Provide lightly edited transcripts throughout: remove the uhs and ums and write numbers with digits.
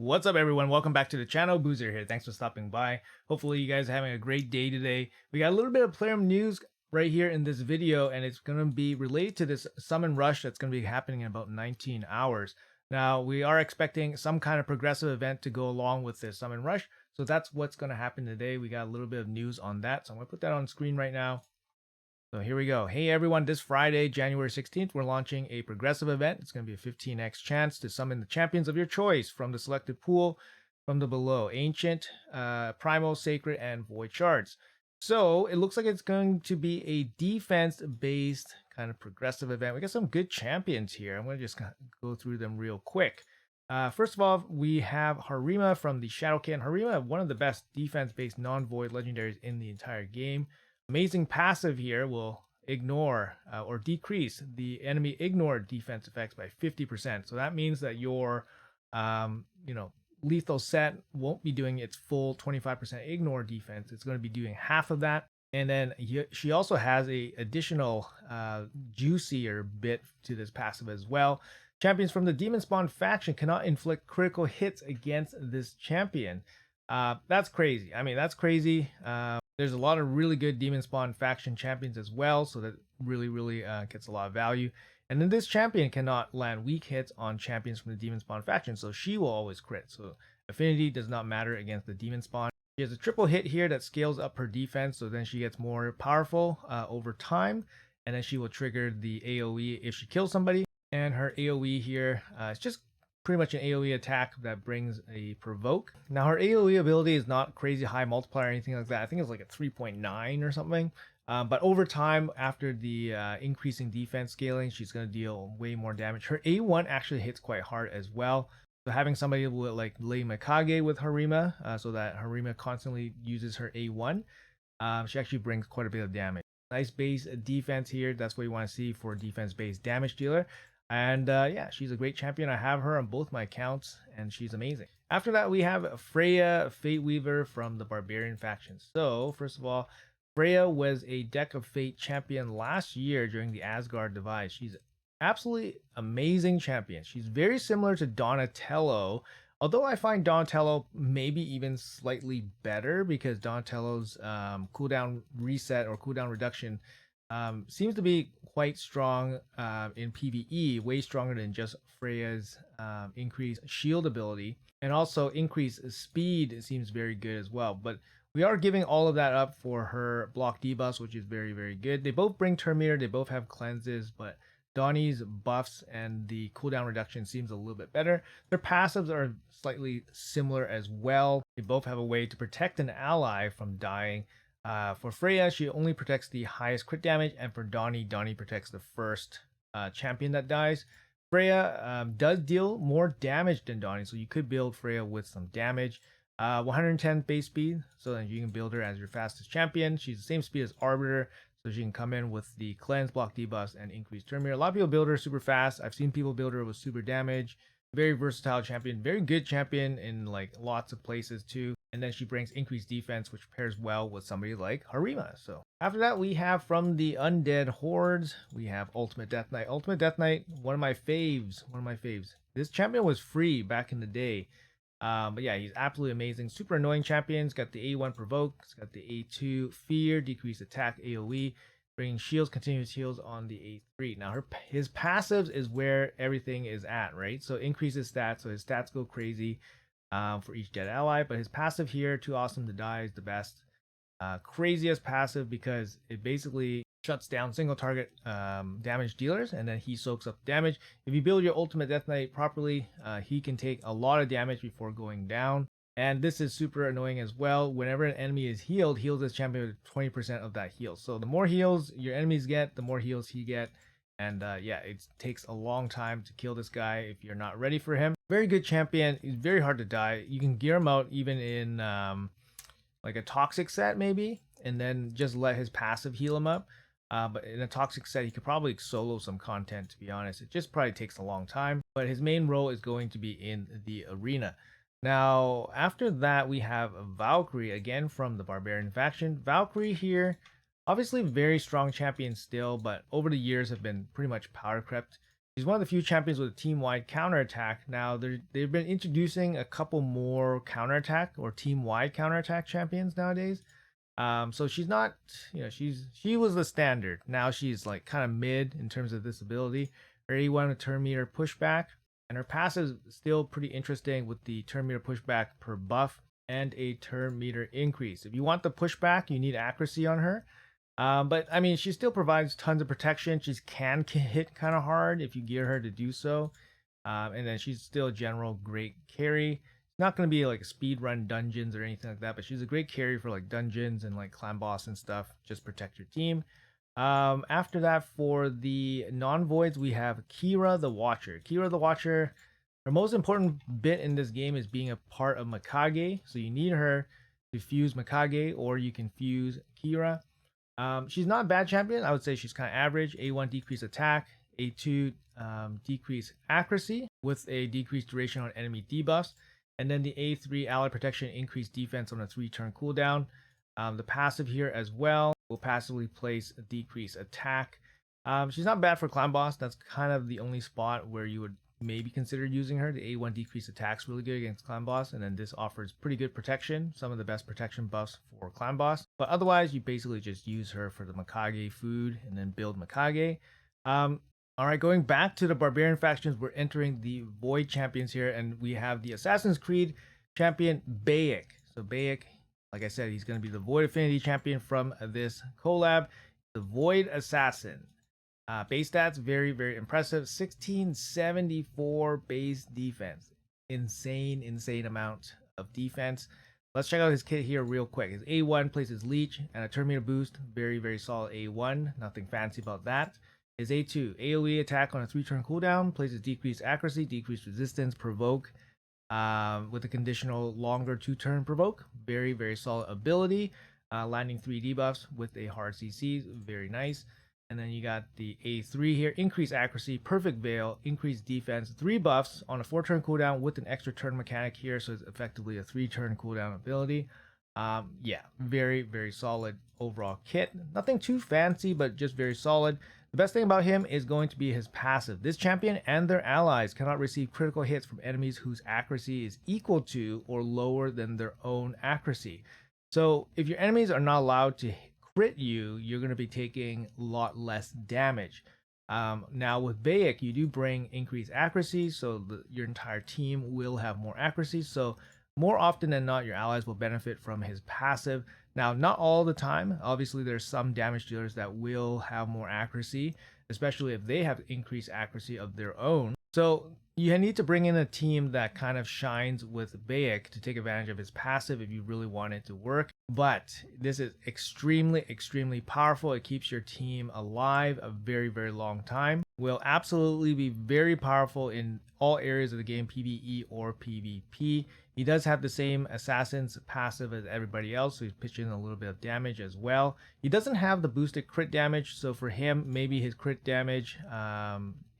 What's up, everyone? Welcome back to the channel. Boozer here. Thanks for stopping by. Hopefully you guys are having a great day today. We got a little bit of Plarium news right here in this video, and it's going to be related to this summon rush that's going to be happening in about 19 hours. Now, we are expecting some kind of progressive event to go along with this summon rush, so that's what's going to happen today. We got a little bit of news on that, so I'm going to put that on screen right now. So here we go. Hey everyone, this Friday, January 16th, we're launching a progressive event. It's going to be a 15x chance to summon the champions of your choice from the selected pool from the below. Ancient, Primal, Sacred, and Void Shards. So it looks like it's going to be a defense-based kind of progressive event. We got some good champions here. I'm going to just go through them real quick. First of all, we have Harima from the Shadowcan. Harima, one of the best defense-based non-void legendaries in the entire game. Amazing passive here will ignore or decrease the enemy ignore defense effects by 50%. So that means that your lethal set won't be doing its full 25% ignore defense. It's going to be doing half of that. And then she also has a additional juicier bit to this passive as well. Champions from the Demon Spawn faction cannot inflict critical hits against this champion. That's crazy. I mean, that's crazy. There's a lot of really good Demon Spawn faction champions as well, so that really gets a lot of value. And then this champion cannot land weak hits on champions from the Demon Spawn faction, so she will always crit. So affinity does not matter against the Demon Spawn. She has a triple hit here that scales up her defense, so then she gets more powerful over time, and then she will trigger the AoE if she kills somebody. And her AoE here is just pretty much an AoE attack that brings a provoke. Now her AoE ability is not crazy high multiplier or anything like that. I think it's like a 3.9 or something. But over time, after the increasing defense scaling, she's going to deal way more damage. Her A1 actually hits quite hard as well. So having somebody with like Lei Mikage with Harima, so that Harima constantly uses her A1, she actually brings quite a bit of damage. Nice base defense here. That's what you want to see for a defense-based damage dealer. And yeah, she's a great champion. I have her on both my accounts, and she's amazing. After that, we have Freya Fate Weaver from the Barbarian faction. So, first of all, Freya was a Deck of Fate champion last year during the Asgard Divide. She's absolutely amazing champion. She's very similar to Donatello, although I find Donatello maybe even slightly better because Donatello's cooldown reset or cooldown reduction seems to be quite strong in PvE, way stronger than just Freya's increased shield ability, and also increased speed. It seems very good as well. But we are giving all of that up for her block debuffs, which is very good. They both bring turn meter, they both have cleanses, but Donnie's buffs and the cooldown reduction seems a little bit better. Their passives are slightly similar as well. They both have a way to protect an ally from dying. For Freya, she only protects the highest crit damage, and for Donnie protects the first champion that dies. Freya does deal more damage than Donnie, so you could build Freya with some damage. 110 base speed, so then you can build her as your fastest champion. She's the same speed as Arbiter, so she can come in with the cleanse, block debuffs, and increased turn meter. A lot of people build her super fast. I've seen people build her with super damage. Very versatile champion, very good champion in like lots of places too. And then she brings increased defense, which pairs well with somebody like Harima. So after that, we have from the Undead Hordes, we have Ultimate Death Knight. Ultimate Death Knight, one of my faves. This champion was free back in the day. But yeah, he's absolutely amazing. Super annoying champion. He's got the A1 Provoke. He's got the A2 Fear, decreased attack AoE. Bringing shields, continuous heals on the A3. Now his passives is where everything is at, right? So increases stats, so his stats go crazy for each dead ally. But his passive here, Too Awesome to Die, is the best. Craziest passive because it basically shuts down single target damage dealers, and then he soaks up damage. If you build your Ultimate Death Knight properly, he can take a lot of damage before going down. And this is super annoying as well. Whenever an enemy is healed, heals this champion with 20% of that heal. So the more heals your enemies get, the more heals he get. And yeah, it takes a long time to kill this guy if you're not ready for him. Very good champion. He's very hard to die. You can gear him out even in like a toxic set maybe, and then just let his passive heal him up. But in a toxic set, he could probably solo some content, to be honest. It just probably takes a long time. But his main role is going to be in the arena. Now, after that, we have Valkyrie, again from the Barbarian faction. Valkyrie here, obviously very strong champion still, but over the years have been pretty much power crept. She's one of the few champions with a team-wide counterattack. Now they've been introducing a couple more counterattack or team-wide counterattack champions nowadays. So she's not, she was the standard. Now she's like kind of mid in terms of this ability. Her 81 turn meter pushback, and her passive is still pretty interesting with the turn meter pushback per buff and a turn meter increase. If you want the pushback, you need accuracy on her. But I mean, she still provides tons of protection. She can hit kind of hard if you gear her to do so. And then she's still a general great carry. Not going to be like a speed run dungeons or anything like that, but she's a great carry for like dungeons and like clan boss and stuff. Just protect your team. After that, for the non-voids, we have Kira the Watcher. Kira the Watcher, her most important bit in this game is being a part of Mikage. So you need her to fuse Mikage, or you can fuse Kira. She's not a bad champion. I would say she's kind of average. A1 decrease attack, A2 decrease accuracy with a decreased duration on enemy debuffs, and then the A3 ally protection increased defense on a 3-turn cooldown. The passive here as well will passively place a decreased attack. She's not bad for clan boss. That's kind of the only spot where you would maybe consider using her. The A1 decrease attack's really good against clan boss, and then this offers pretty good protection, some of the best protection buffs for clan boss. But otherwise, you basically just use her for the Mikage food and then build Mikage. All right, going back to the barbarian factions, we're entering the void champions here, and we have the Assassin's Creed champion Bayek. So Bayek, like I said, he's going to be the void affinity champion from this collab, the void assassin. Base stats, very, very impressive. 1674 base defense. Insane amount of defense. Let's check out his kit here real quick. His A1 places leech and a turn meter boost. Very, very solid A1. Nothing fancy about that. His A2, AoE attack on a 3-turn cooldown. Places decreased accuracy, decreased resistance, provoke. With a conditional longer 2-turn provoke. Very, very solid ability. Landing 3 debuffs with a hard CC. Very nice. And then you got the A3 here, increased accuracy, perfect veil, increased defense, 3 buffs on a 4-turn cooldown with an extra turn mechanic here, so it's effectively a 3-turn cooldown ability. Yeah, very, very solid overall kit. Nothing too fancy, but just very solid. The best thing about him is going to be his passive. This champion and their allies cannot receive critical hits from enemies whose accuracy is equal to or lower than their own accuracy. So if your enemies are not allowed to crit you, you're going to be taking a lot less damage. Now with Bayek, you do bring increased accuracy, so your entire team will have more accuracy. So more often than not, your allies will benefit from his passive. Now, not all the time. Obviously, there's some damage dealers that will have more accuracy, especially if they have increased accuracy of their own. So you need to bring in a team that kind of shines with Bayek to take advantage of his passive if you really want it to work. But this is extremely powerful. It keeps your team alive a very, very long time. Will absolutely be very powerful in all areas of the game, PvE or PvP. He does have the same assassin's passive as everybody else, so he's pitching a little bit of damage as well. He doesn't have the boosted crit damage, so for him, maybe his crit damage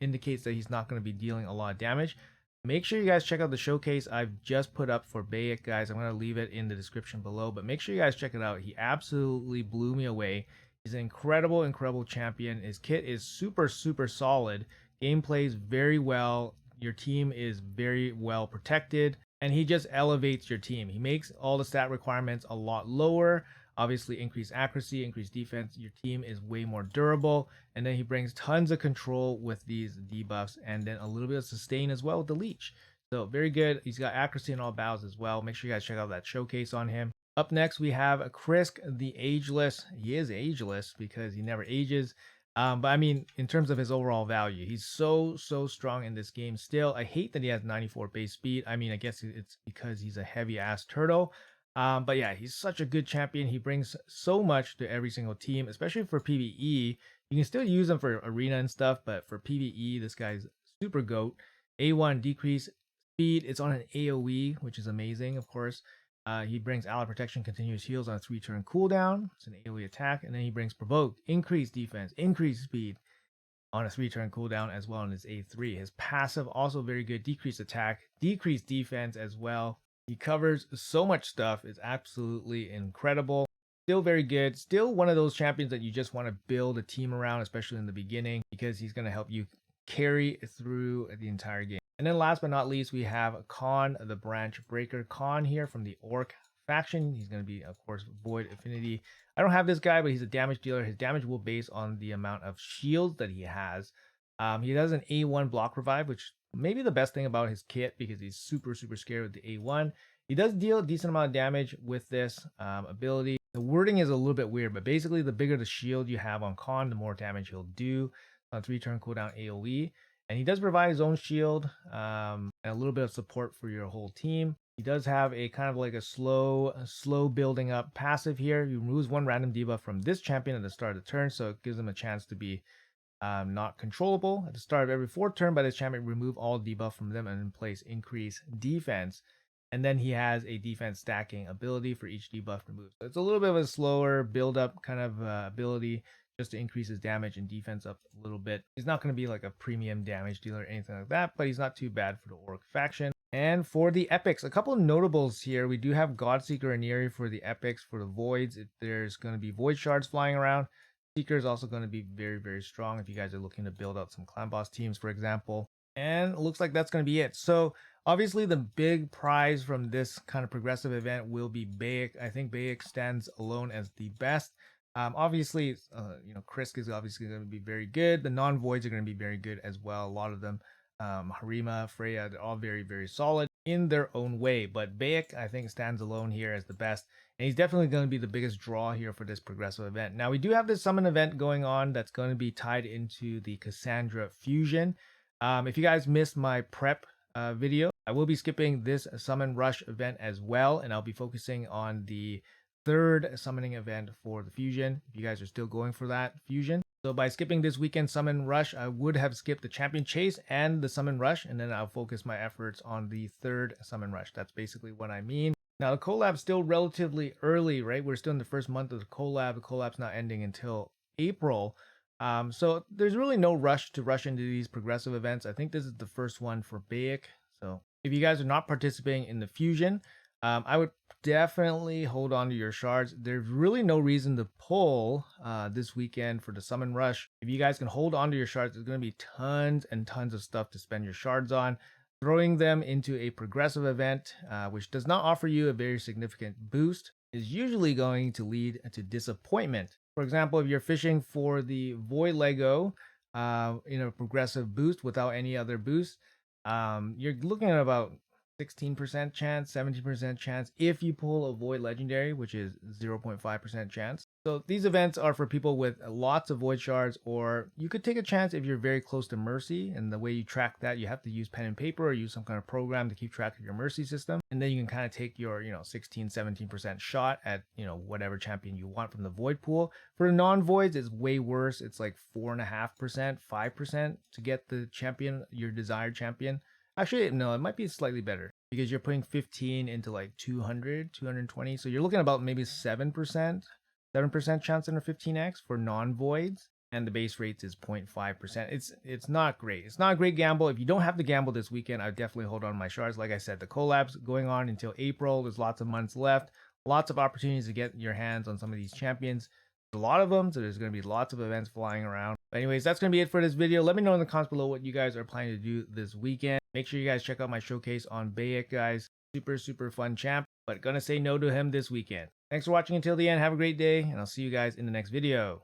indicates that he's not going to be dealing a lot of damage. Make sure you guys check out the showcase I've just put up for Bayek, guys. I'm going to leave it in the description below, but make sure you guys check it out. He absolutely blew me away. He's an incredible champion. His kit is super solid. Game plays very well. Your team is very well protected, and he just elevates your team. He makes all the stat requirements a lot lower. Obviously, increased accuracy, increased defense. Your team is way more durable. And then he brings tons of control with these debuffs, and then a little bit of sustain as well with the leech. So very good. He's got accuracy in all battles as well. Make sure you guys check out that showcase on him. Up next, we have Krisk the Ageless. He is ageless because he never ages. But I mean, in terms of his overall value, he's so strong in this game still. I hate that he has 94 base speed. I mean, I guess it's because he's a heavy ass turtle. But yeah, he's such a good champion. He brings so much to every single team, especially for PvE. You can still use him for arena and stuff, but for PvE, this guy's super goat. A1 decrease speed. It's on an AoE, which is amazing, of course. He brings ally protection, continuous heals on a 3-turn cooldown. It's an AoE attack. And then he brings provoke, increased defense, increased speed on a 3-turn cooldown as well on his A3. His passive also very good, decreased attack, decreased defense as well. He covers so much stuff. It's absolutely incredible. Still very good. Still one of those champions that you just want to build a team around, especially in the beginning, because he's going to help you carry through the entire game. And then last but not least, we have Khan, the Branch Breaker. Khan here from the Orc faction. He's going to be, of course, Void Affinity. I don't have this guy, but he's a damage dealer. His damage will base on the amount of shields that he has. He does an A1 block revive, which may be the best thing about his kit because he's super scared with the A1. He does deal a decent amount of damage with this ability. The wording is a little bit weird, but basically the bigger the shield you have on Khan, the more damage he'll do on 3-turn cooldown AoE. And he does provide his own shield and a little bit of support for your whole team. He does have a kind of like a slow building up passive here. He removes one random debuff from this champion at the start of the turn, so it gives him a chance to be not controllable. At the start of every 4th turn by this champion, remove all debuff from them and in place increase defense. And then he has a defense stacking ability for each debuff removed. So it's a little bit of a slower build up kind of ability just to increase his damage and defense up a little bit. He's not going to be like a premium damage dealer or anything like that, but he's not too bad for the Orc faction. And for the epics, a couple of notables here. We do have Godseeker and Neri for the epics. For the voids, there's going to be void shards flying around. Seeker is also going to be very strong if you guys are looking to build out some clan boss teams, for example. And it looks like that's going to be it. So obviously the big prize from this kind of progressive event will be Bayek. I think Bayek stands alone as the best. Obviously, Krisk is obviously going to be very good. The non-voids are going to be very good as well. A lot of them, Harima, Freya, they're all very solid in their own way. But Bayek, I think, stands alone here as the best. And he's definitely going to be the biggest draw here for this progressive event. Now, we do have this summon event going on that's going to be tied into the Cassandra Fusion. If you guys missed my prep video, I will be skipping this Summon Rush event as well. And I'll be focusing on the 3rd summoning event for the Fusion, if you guys are still going for that Fusion. So by skipping this weekend Summon Rush, I would have skipped the Champion Chase and the Summon Rush, and then I'll focus my efforts on the 3rd Summon Rush. That's basically what I mean. Now, the collab's still relatively early, right? We're still in the first month of the collab. The collab's not ending until April. So there's really no rush to rush into these progressive events. I think this is the first one for Bayek. So if you guys are not participating in the Fusion, I would definitely hold on to your shards. There's really no reason to pull this weekend for the Summon Rush. If you guys can hold on to your shards, there's going to be tons and tons of stuff to spend your shards on. Throwing them into a progressive event, which does not offer you a very significant boost, is usually going to lead to disappointment. For example, if you're fishing for the Void Lego in a progressive boost without any other boost, you're looking at about 16% chance, 17% chance if you pull a Void Legendary, which is 0.5% chance. So these events are for people with lots of Void Shards, or you could take a chance if you're very close to Mercy. And the way you track that, you have to use pen and paper or use some kind of program to keep track of your Mercy system. And then you can kind of take your, 16, 17% shot at, whatever champion you want from the Void pool. For the non-Voids, it's way worse. It's like 4.5%, 5% to get the champion, your desired champion. Actually, no, it might be slightly better because you're putting 15 into like 200, 220. So you're looking at about maybe 7% chance under 15x for non-voids. And the base rate is 0.5%. It's not great. It's not a great gamble. If you don't have to gamble this weekend, I would definitely hold on to my shards. Like I said, the collab's going on until April. There's lots of months left. Lots of opportunities to get your hands on some of these champions. There's a lot of them, so there's going to be lots of events flying around. But anyways, that's going to be it for this video. Let me know in the comments below what you guys are planning to do this weekend. Make sure you guys check out my showcase on Bayek, guys. Super fun champ, but gonna say no to him this weekend. Thanks for watching until the end. Have a great day, and I'll see you guys in the next video.